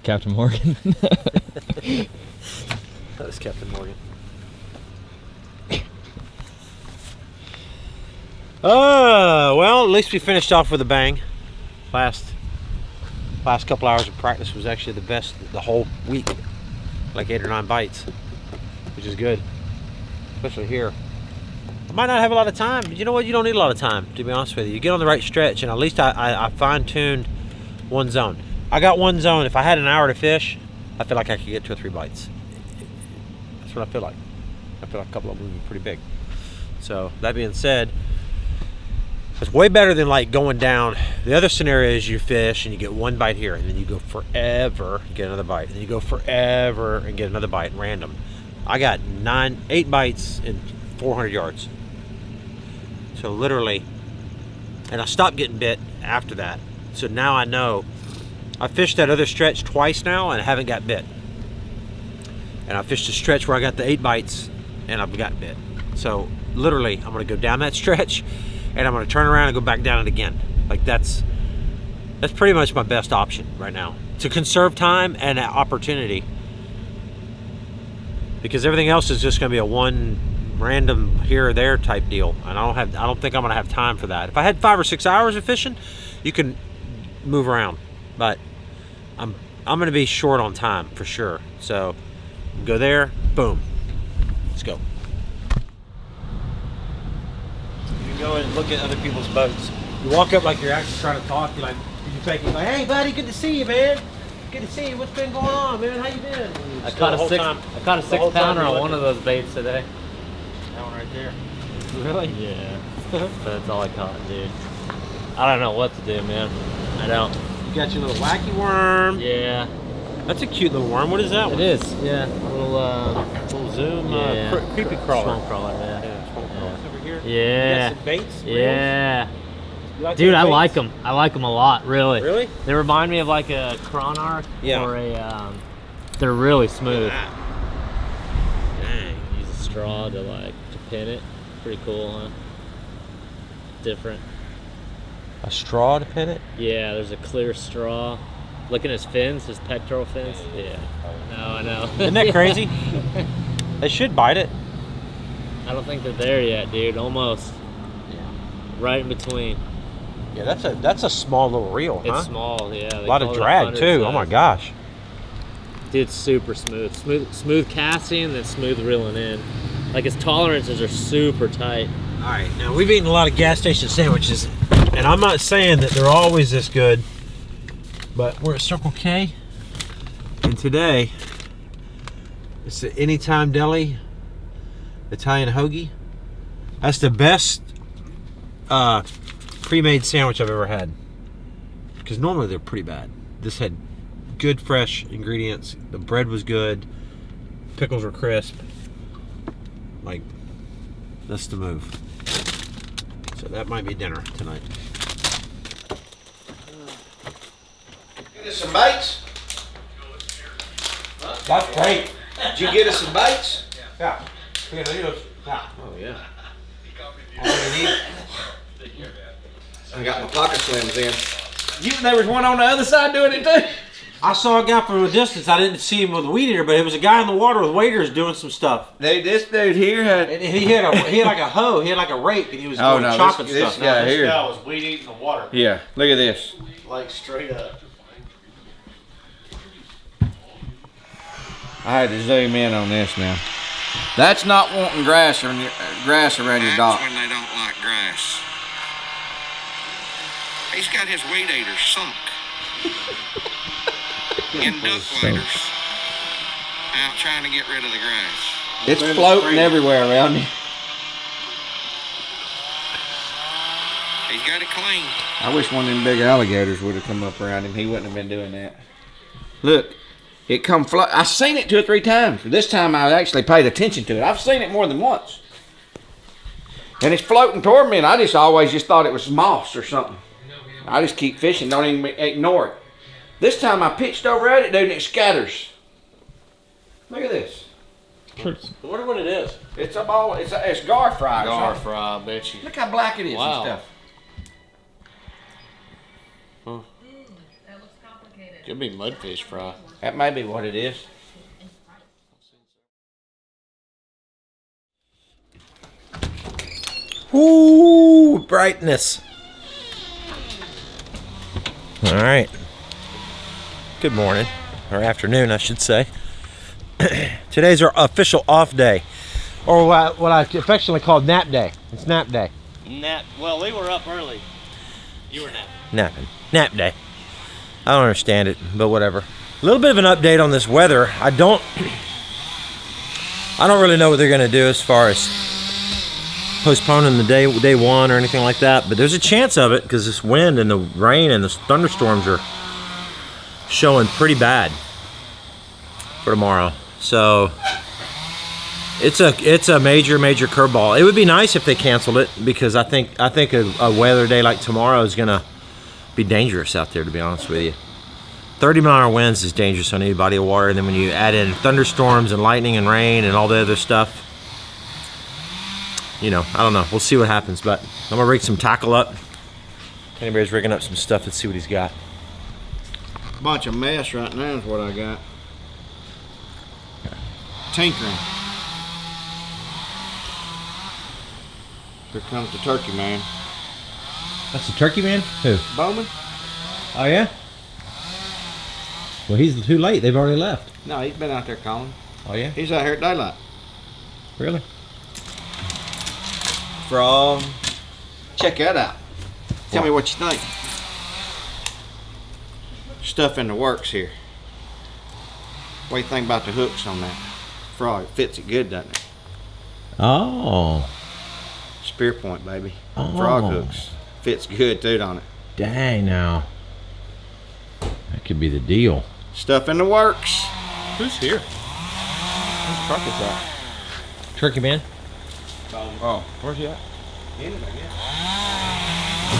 Captain Morgan. That was Captain Morgan. Well, at least we finished off with a bang. Last couple hours of practice was actually the best the whole week. Like 8 or 9 bites, which is good, especially here. I might not have a lot of time, but you know what? You don't need a lot of time, to be honest with you. You get on the right stretch, and at least I fine-tuned one zone. I got one zone. If I had an hour to fish, I feel like I could get 2 or 3 bites. That's what I feel like. I feel like a couple of them would be pretty big. So that being said, it's way better than like going down. The other scenario is you fish and you get 1 bite here, and then you go forever and get another bite, and then you go forever and get another bite, random. I got 8 bites in 400 yards. So literally, and I stopped getting bit after that. So now I know. I fished that other stretch twice now and I haven't got bit. And I fished a stretch where I got the 8 bites and I've got bit. So literally, I'm gonna go down that stretch and I'm gonna turn around and go back down it again. Like that's pretty much my best option right now to conserve time and opportunity, because everything else is just gonna be a one random here or there type deal, and I don't think I'm gonna have time for that. If I had 5 or 6 hours of fishing, you can move around, but I'm gonna be short on time for sure. So go there, boom, let's go. You can go and look at other people's boats. You walk up like you're actually trying to talk. You're like, like, hey buddy, good to see you, man. Good to see you. What's been going on, man? How you been? I caught a 6 pounder on one of those baits today. That one right there. Really? Yeah. That's all I caught, dude. I don't know what to do, man. I don't. You got your little wacky worm. Yeah. That's a cute little worm. What is that one? It is. Yeah. A little zoom. Creepy crawler. Swamp crawler. Yeah. Swamp crawler. Over here. Yeah. You got some baits. Yeah. Like dude, I baits? like them. I like them a lot, really. Really? They remind me of like a Cronarch or a. They're really smooth. Dang. Use a straw to pin it. Pretty cool, huh? Different. A straw to pin it? Yeah, there's a clear straw. Look at his fins, his pectoral fins. Yeah. No, I know. Isn't that crazy? They should bite it. I don't think they're there yet, dude. Almost. Yeah. Right in between. Yeah, that's a small little reel, huh? It's small, yeah. A lot of drag too. Oh my gosh. Dude, it's super smooth. Smooth casting and then smooth reeling in. Like his tolerances are super tight. All right, now we've eaten a lot of gas station sandwiches, and I'm not saying that they're always this good, but we're at Circle K, and today it's the Anytime Deli Italian hoagie. That's the best pre-made sandwich I've ever had. Because normally they're pretty bad. This had good fresh ingredients. The bread was good. Pickles were crisp. Like, that's the move. So that might be dinner tonight. Get us some bites. That's great. Did you get us some bites? Yeah. Yeah. Oh yeah. All you need. I got my pocket slams in. There was one on the other side doing it too. I saw a guy from a distance. I didn't see him with a weed eater, but it was a guy in the water with waders doing some stuff. This dude here had. And he had like a hoe. He had like a rake, and he was chopping stuff. This guy here. This guy was weed eating the water. Yeah, look at this. Like straight up. I had to zoom in on this now. That's not wanting grass around your dock. That's when they don't like grass. He's got his weed eater sunk in duck waders, out trying to get rid of the grass. It's floating everywhere around you. He's got it clean. I wish one of them big alligators would have come up around him. He wouldn't have been doing that. Look, it come float. I've seen it 2 or 3 times. This time I actually paid attention to it. I've seen it more than once. And it's floating toward me, and I just always thought it was moss or something. I just keep fishing, don't even ignore it. This time I pitched over at it, dude, and it scatters. Look at this. I wonder what it is. It's a ball. It's gar fry. Gar fry, I bet you. Look how black it is Wow. and stuff. That looks complicated. Could be mudfish fry. That may be what it is. Ooh, brightness. All right. Good morning, or afternoon, I should say. Today's our official off day, or what I affectionately call nap day. It's nap day. Well, we were up early. You were napping. Nap day. I don't understand it, but whatever. A little bit of an update on this weather. I don't really know what they're gonna do as far as postponing the day one or anything like that, but there's a chance of it because this wind and the rain and the thunderstorms are showing pretty bad for tomorrow. So it's a major curveball. It would be nice if they canceled it, because I think a weather day like tomorrow is gonna be dangerous out there, to be honest with you. 30-mile-an-hour winds is dangerous on any body of water, and then when you add in thunderstorms and lightning and rain and all the other stuff, you know, I don't know. We'll see what happens, but I'm gonna rig some tackle up. Anybody's rigging up some stuff. Let's see what he's got. Bunch of mess right now is what I got. Tinkering. Here comes the turkey man. That's the turkey man? Who? Bowman? Oh, yeah? Well, he's too late. They've already left. No, he's been out there calling. Oh, yeah? He's out here at daylight. Really? Frog. Check that out. Tell me what you think. Stuff in the works here. What do you think about the hooks on that frog? It fits it good, doesn't it? Oh. Spear point, baby. Oh. Frog hooks. Fits good, dude, on it. Dang, now. That could be the deal. Stuff in the works. Who's here? Whose truck is that? Turkey man? Oh, where's he at?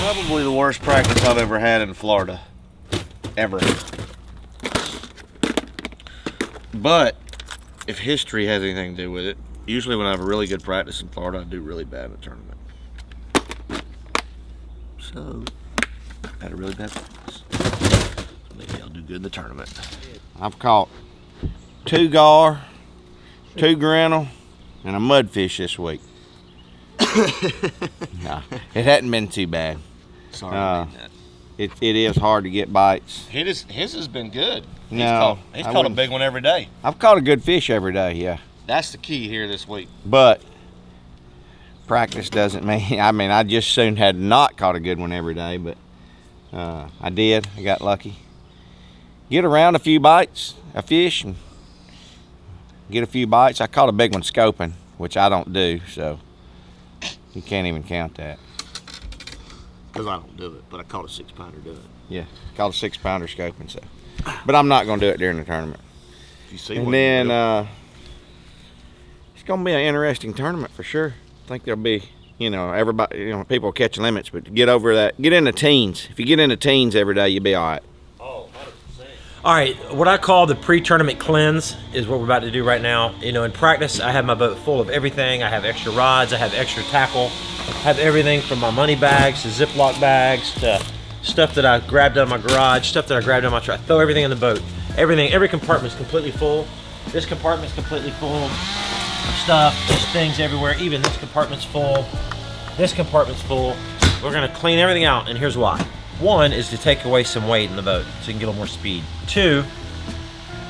Probably the worst practice I've ever had in Florida. Ever. But if history has anything to do with it, usually when I have a really good practice in Florida, I do really bad in the tournament. So, I had a really bad practice. Maybe I'll do good in the tournament. I've caught 2 gar, 2 grinnell, and a mudfish this week. No, it hadn't been too bad. Sorry I made that. It is hard to get bites. His has been good. No, he's I caught a wouldn't- big one every day. I've caught a good fish every day, yeah. That's the key here this week. But practice doesn't mean, I just soon had not caught a good one every day, but I did. I got lucky. Get around a few bites, a fish, and get a few bites. I caught a big one scoping. which I don't do, so you can't even count that. Because I don't do it, but I caught a 6-pounder doing it. Yeah, caught a 6-pounder scoping, so. But I'm not going to do it during the tournament. If you see And one, then it's going to be an interesting tournament for sure. I think there'll be, you know, everybody, you know, people catch limits, but to get over that, get in the teens. If you get in the teens every day, you'll be all right. All right, what I call the pre-tournament cleanse is what we're about to do right now. You know, in practice, I have my boat full of everything. I have extra rods, I have extra tackle, I have everything from my money bags to Ziploc bags to stuff that I grabbed out of my garage, stuff that I grabbed out of my truck. I throw everything in the boat. Everything, every compartment is completely full. This compartment is completely full of stuff. There's things everywhere. Even this compartment's full. This compartment's full. We're gonna clean everything out, and here's why. One is to take away some weight in the boat so you can get a little more speed. Two,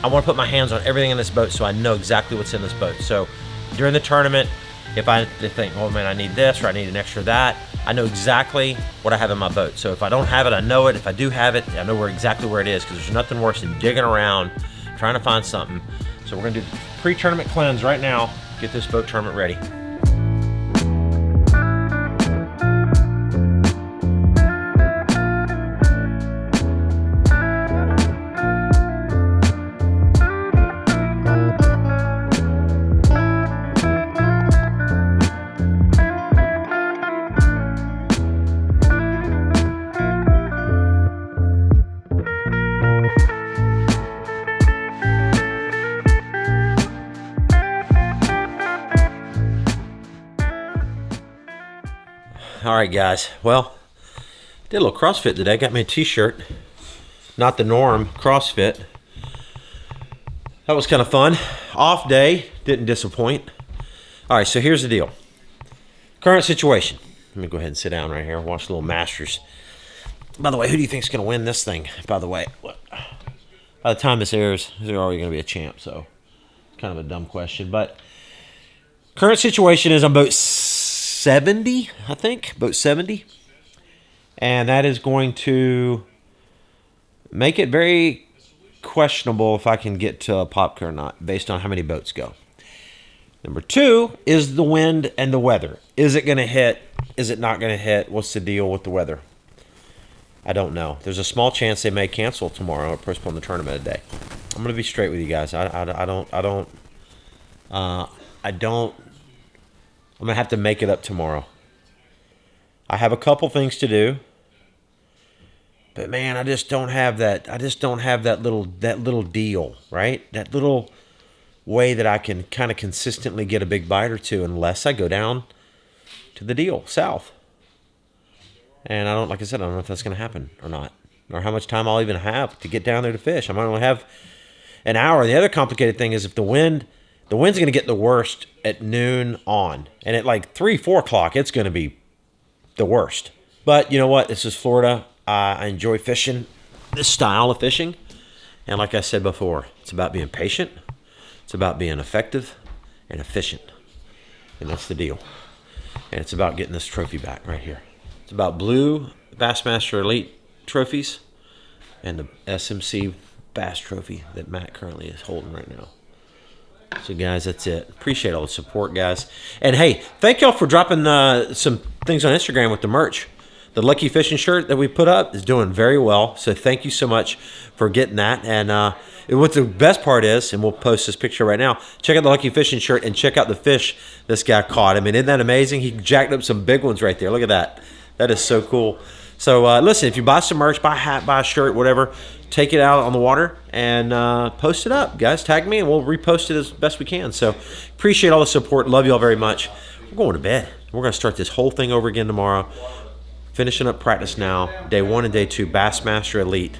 I want to put my hands on everything in this boat so I know exactly what's in this boat. So during the tournament, if I think, oh man, I need this or I need an extra that, I know exactly what I have in my boat. So if I don't have it, I know it. If I do have it, I know exactly where it is, because there's nothing worse than digging around trying to find something. So we're gonna do the pre-tournament cleanse right now, get this boat tournament ready. All right, guys. Well, did a little CrossFit today. Got me a t-shirt. Not the norm, CrossFit. That was kind of fun. Off day, didn't disappoint. All right, so here's the deal. Current situation. Let me go ahead and sit down right here and watch a little Masters. By the way, who do you think is going to win this thing? By the way, by the time this airs, they're already going to be a champ, so it's kind of a dumb question. But current situation is on boat 70, I think, boat 70. And that is going to make it very questionable if I can get to a Popka or not, based on how many boats go. Number two is the wind and the weather. Is it going to hit? Is it not going to hit? What's the deal with the weather? I don't know. There's a small chance they may cancel tomorrow or postpone the tournament a day. I'm going to be straight with you guys. I'm going to have to make it up tomorrow. I have a couple things to do. But man, I just don't have that. I just don't have that little deal, right? That little way that I can kind of consistently get a big bite or two, unless I go down to the deal south. And I don't, like I said, I don't know if that's going to happen or not, or how much time I'll even have to get down there to fish. I might only have an hour. The other complicated thing is if the wind's going to get the worst at noon on, and at like 3, 4 o'clock, it's going to be the worst. But you know what? This is Florida. I enjoy fishing, this style of fishing. And like I said before, it's about being patient. It's about being effective and efficient. And that's the deal. And it's about getting this trophy back right here. It's about blue Bassmaster Elite trophies and the SMC Bass trophy that Matt currently is holding right now. So guys, that's it. Appreciate all the support, guys. And hey, thank y'all for dropping some things on Instagram with the merch. The Lucky Fishing shirt that we put up is doing very well. So thank you so much for getting that. And what the best part is, and we'll post this picture right now, check out the Lucky Fishing shirt and check out the fish this guy caught. I mean, isn't that amazing? He jacked up some big ones right there. Look at that. That is so cool. So listen, if you buy some merch, buy a hat, buy a shirt, whatever, take it out on the water and post it up. Guys, tag me and we'll repost it as best we can. So appreciate all the support. Love you all very much. We're going to bed. We're going to start this whole thing over again tomorrow. Finishing up practice now. Day 1 and day 2, Bassmaster Elite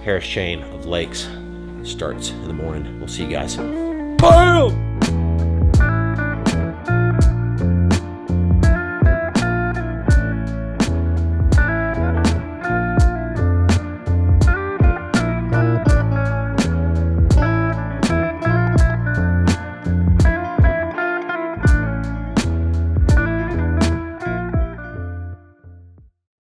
Harris Chain of Lakes starts in the morning. We'll see you guys. Boom!